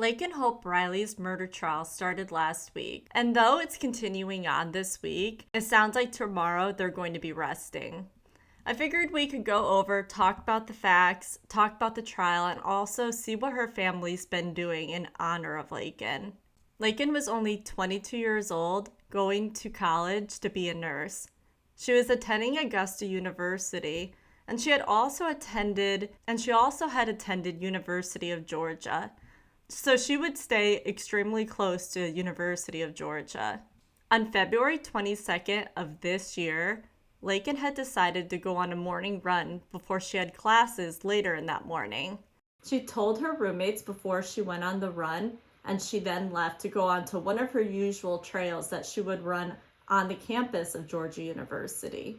Laken Hope Riley's murder trial started last week, and though it's continuing on this week, it sounds like tomorrow they're going to be resting. I figured we could go over, talk about the facts, talk about the trial, and also see what her family's been doing in honor of Laken. Laken was only 22 years old, going to college to be a nurse. She was attending Augusta University, and she also had attended University of Georgia. So she would stay extremely close to University of Georgia. On February 22nd of this year, Laken had decided to go on a morning run before she had classes later in that morning. She told her roommates before she went on the run, and she then left to go on to one of her usual trails that she would run on the campus of Georgia University.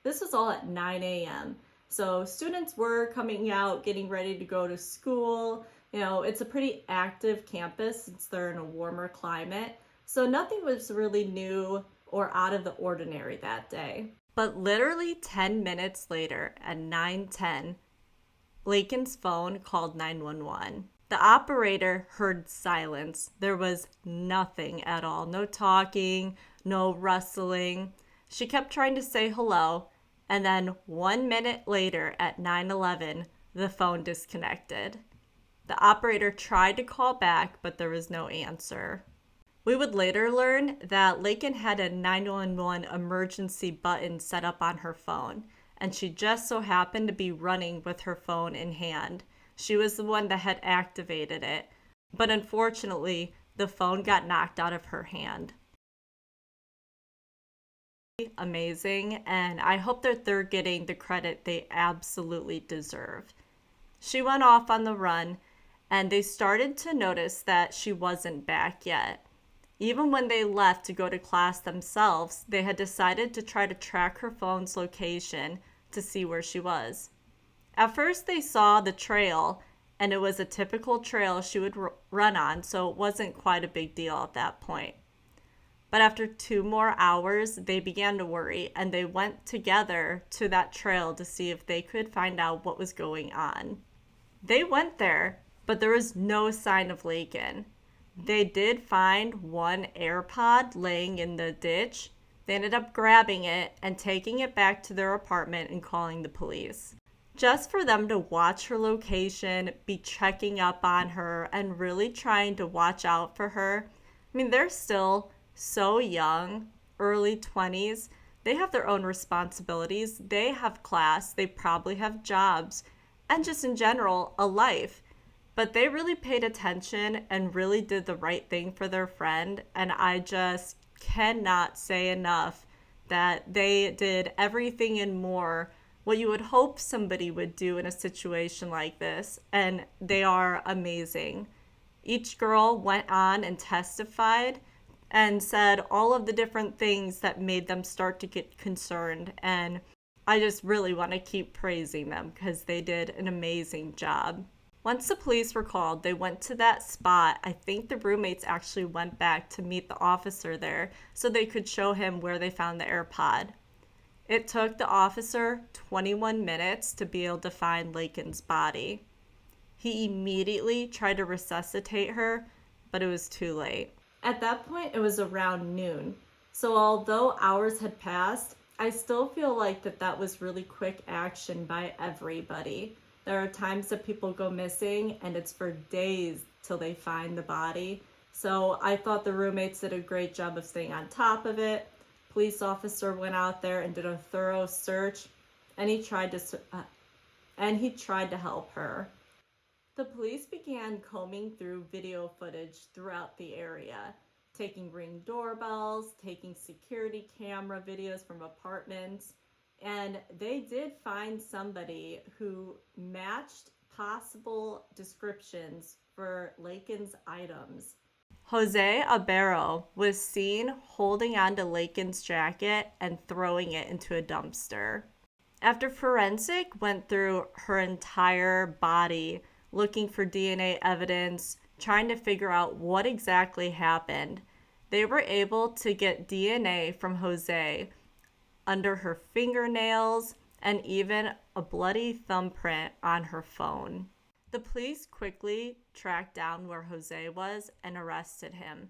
This was all at 9 a.m. So students were coming out, getting ready to go to school. It's a pretty active campus since they're in a warmer climate. So nothing was really new or out of the ordinary that day. But literally 10 minutes later at 9:10, Laken's phone called 911. The operator heard silence. There was nothing at all. No talking, no rustling. She kept trying to say hello, and then 1 minute later at 9:11, the phone disconnected. The operator tried to call back, but there was no answer. We would later learn that Laken had a 911 emergency button set up on her phone, and she just so happened to be running with her phone in hand. She was the one that had activated it, but unfortunately, the phone got knocked out of her hand. Amazing, and I hope that they're getting the credit they absolutely deserve. She went off on the run, and they started to notice that she wasn't back yet. Even when they left to go to class themselves, they had decided to try to track her phone's location to see where she was. At first, they saw the trail, and it was a typical trail she would run on, so it wasn't quite a big deal at that point. But after 2 more hours, they began to worry, and they went together to that trail to see if they could find out what was going on. They went there, but there was no sign of Laken. They did find one AirPod laying in the ditch. They ended up grabbing it and taking it back to their apartment and calling the police. Just for them to watch her location, be checking up on her, and really trying to watch out for her. I mean, they're still so young, early 20s. They have their own responsibilities. They have class. They probably have jobs. And just in general, a life. But they really paid attention and really did the right thing for their friend. And I just cannot say enough that they did everything and more what you would hope somebody would do in a situation like this. And they are amazing. Each girl went on and testified and said all of the different things that made them start to get concerned. And I just really want to keep praising them because they did an amazing job. Once the police were called, they went to that spot. I think the roommates actually went back to meet the officer there so they could show him where they found the AirPod. It took the officer 21 minutes to be able to find Laken's body. He immediately tried to resuscitate her, but it was too late. At that point, it was around noon. So although hours had passed, I still feel like that was really quick action by everybody. There are times that people go missing and it's for days till they find the body. So I thought the roommates did a great job of staying on top of it. Police officer went out there and did a thorough search, and he tried to help her. The police began combing through video footage throughout the area, taking Ring doorbells, taking security camera videos from apartments, and they did find somebody who matched possible descriptions for Laken's items. Jose Abero was seen holding onto Laken's jacket and throwing it into a dumpster. After forensic went through her entire body, looking for DNA evidence, trying to figure out what exactly happened, they were able to get DNA from Jose under her fingernails and even a bloody thumbprint on her phone. The police quickly tracked down where Jose was and arrested him.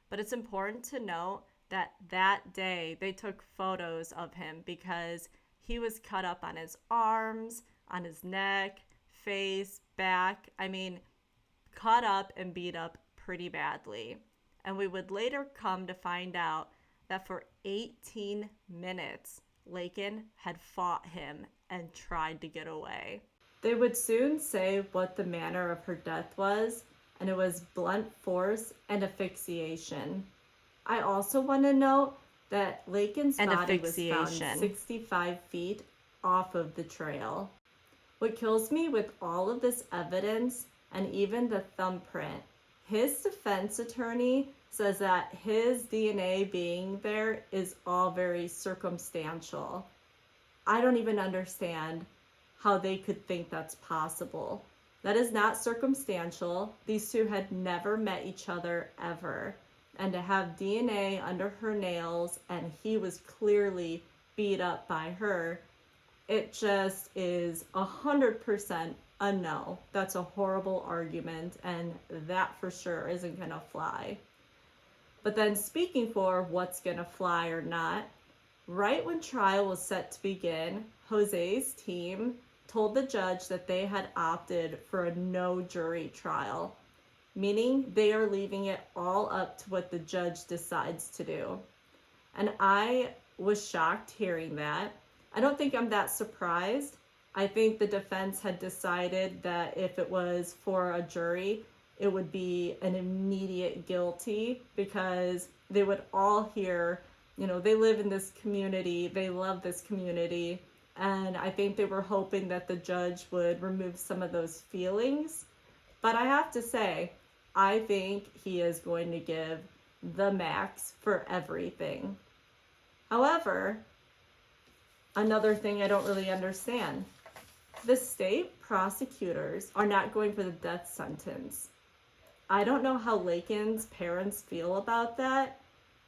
But it's important to note that that day they took photos of him because he was cut up on his arms, on his neck, face, back. I mean, cut up and beat up pretty badly. And we would later come to find out that for 18 minutes, Laken had fought him and tried to get away. They would soon say what the manner of her death was, and it was blunt force and asphyxiation. I also want to note that Laken's body was found 65 feet off of the trail. What kills me with all of this evidence and even the thumbprint, his defense attorney says that his DNA being there is all very circumstantial. I don't even understand how they could think that's possible. That is not circumstantial. These two had never met each other ever. And to have DNA under her nails and he was clearly beat up by her, it just is 100% a no. That's a horrible argument, and that for sure isn't gonna fly. But then speaking for what's gonna fly or not, right when trial was set to begin, Jose's team told the judge that they had opted for a no jury trial, meaning they are leaving it all up to what the judge decides to do. And I was shocked hearing that. I don't think I'm that surprised. I think the defense had decided that if it was for a jury, it would be an immediate guilty because they would all hear, they live in this community, they love this community, and I think they were hoping that the judge would remove some of those feelings. But I have to say, I think he is going to give the max for everything. However, another thing I don't really understand, the state prosecutors are not going for the death sentence. I don't know how Laken's parents feel about that.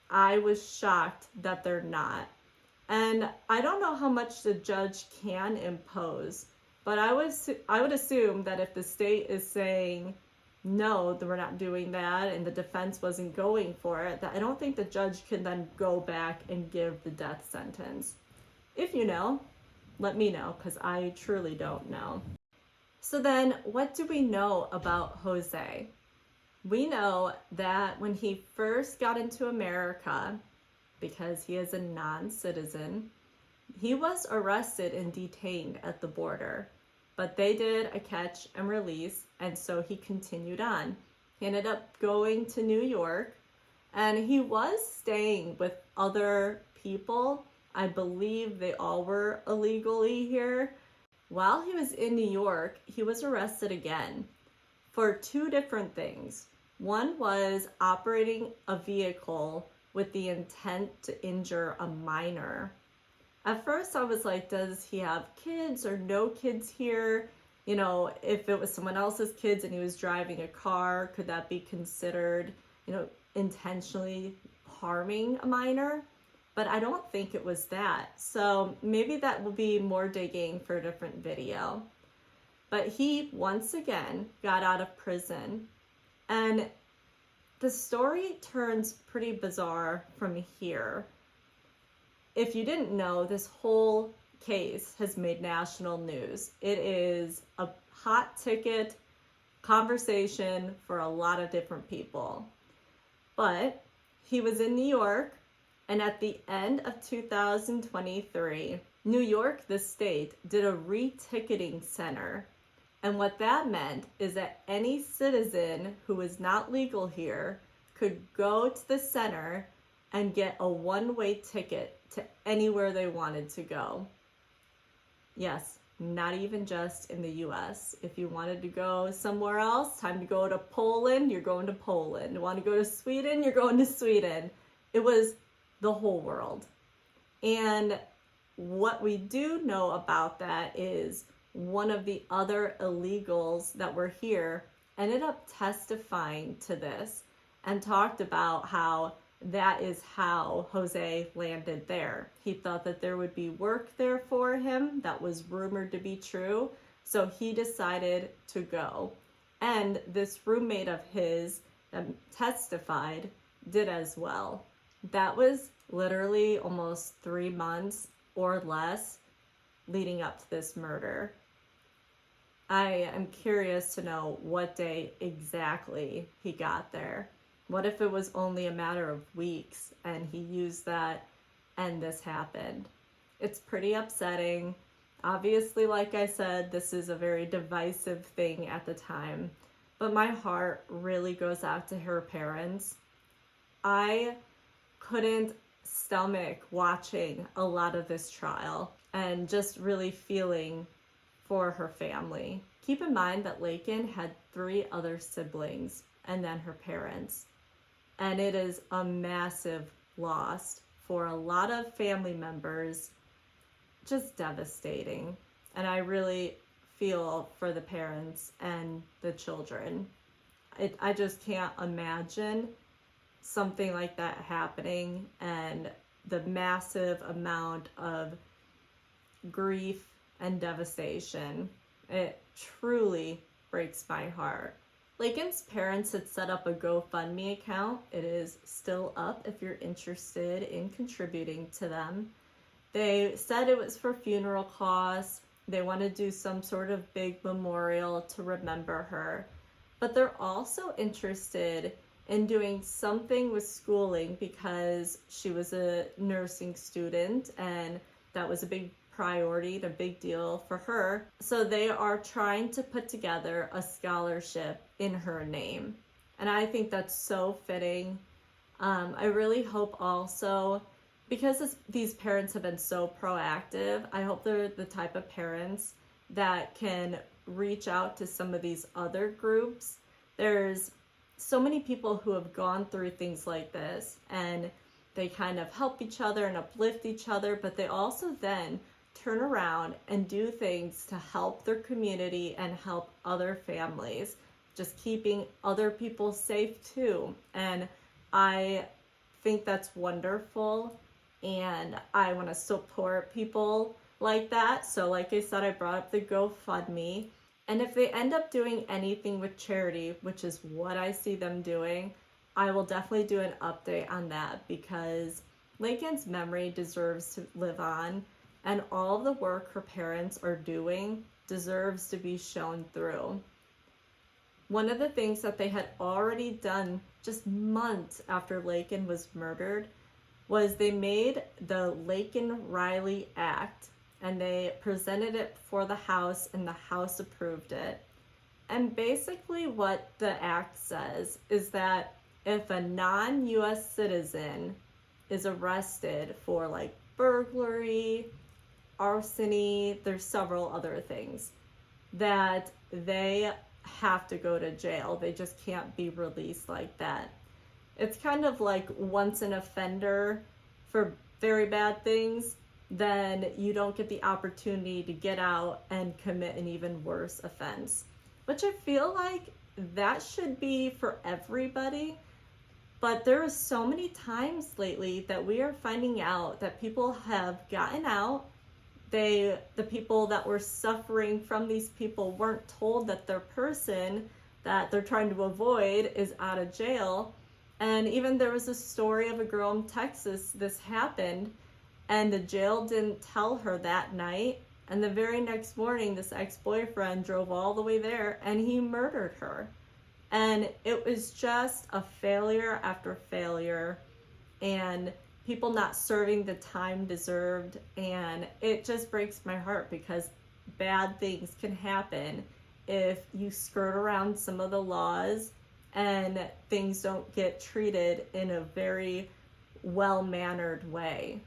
I was shocked that they're not. And I don't know how much the judge can impose, but I would assume that if the state is saying, no, we're not doing that, and the defense wasn't going for it, that I don't think the judge can then go back and give the death sentence. If you know, let me know, because I truly don't know. So then, what do we know about Jose? We know that when he first got into America, because he is a non-citizen, he was arrested and detained at the border. But they did a catch and release, and so he continued on. He ended up going to New York, and he was staying with other people. I believe they all were illegally here. While he was in New York, he was arrested again for two different things. One was operating a vehicle with the intent to injure a minor. At first I was like, does he have kids or no kids here? If it was someone else's kids and he was driving a car, could that be considered, intentionally harming a minor? But I don't think it was that. So maybe that will be more digging for a different video. But he once again got out of prison, and the story turns pretty bizarre from here. If you didn't know, this whole case has made national news. It is a hot ticket conversation for a lot of different people. But he was in New York, and at the end of 2023, New York, the state, did a re-ticketing center. And what that meant is that any citizen who is not legal here could go to the center and get a one-way ticket to anywhere they wanted to go. Yes, not even just in the US. If you wanted to go somewhere else, time to go to Poland, you're going to Poland. You want to go to Sweden, you're going to Sweden. It was the whole world. And what we do know about that is one of the other illegals that were here ended up testifying to this and talked about how that is how Jose landed there. He thought that there would be work there for him. That was rumored to be true. So he decided to go. And this roommate of his that testified did as well. That was literally almost 3 months or less leading up to this murder. I am curious to know what day exactly he got there. What if it was only a matter of weeks and he used that and this happened? It's pretty upsetting. Obviously, like I said, this is a very divisive thing at the time, but my heart really goes out to her parents. I couldn't stomach watching a lot of this trial and just really feeling for her family. Keep in mind that Laken had 3 other siblings and then her parents. And it is a massive loss for a lot of family members, just devastating. And I really feel for the parents and the children. I just can't imagine something like that happening and the massive amount of grief and devastation. It truly breaks my heart. Laken's parents had set up a GoFundMe account. It is still up if you're interested in contributing to them. They said it was for funeral costs. They want to do some sort of big memorial to remember her. But they're also interested in doing something with schooling because she was a nursing student and that was a big priority, a big deal for her. So they are trying to put together a scholarship in her name. And I think that's so fitting. I really hope also, because these parents have been so proactive, I hope they're the type of parents that can reach out to some of these other groups. There's so many people who have gone through things like this and they kind of help each other and uplift each other, but they also then turn around and do things to help their community and help other families, just keeping other people safe too. And I think that's wonderful, and I want to support people like that. So like I said, I brought up the GoFundMe, and if they end up doing anything with charity, which is what I see them doing, I will definitely do an update on that because Laken's memory deserves to live on, and all the work her parents are doing deserves to be shown through. One of the things that they had already done just months after Laken was murdered was they made the Laken-Riley Act, and they presented it for the House, and the House approved it. And basically what the act says is that if a non-US citizen is arrested for like burglary, arson, there's several other things, that they have to go to jail. They just can't be released like that. It's kind of like once an offender for very bad things, then you don't get the opportunity to get out and commit an even worse offense, which I feel like that should be for everybody. But there are so many times lately that we are finding out that people have gotten out. The people that were suffering from these people weren't told that their person that they're trying to avoid is out of jail. And even there was a story of a girl in Texas, this happened, and the jail didn't tell her that night. And the very next morning, this ex-boyfriend drove all the way there and he murdered her. And it was just a failure after failure, and people not serving the time deserved. And it just breaks my heart because bad things can happen if you skirt around some of the laws and things don't get treated in a very well-mannered way.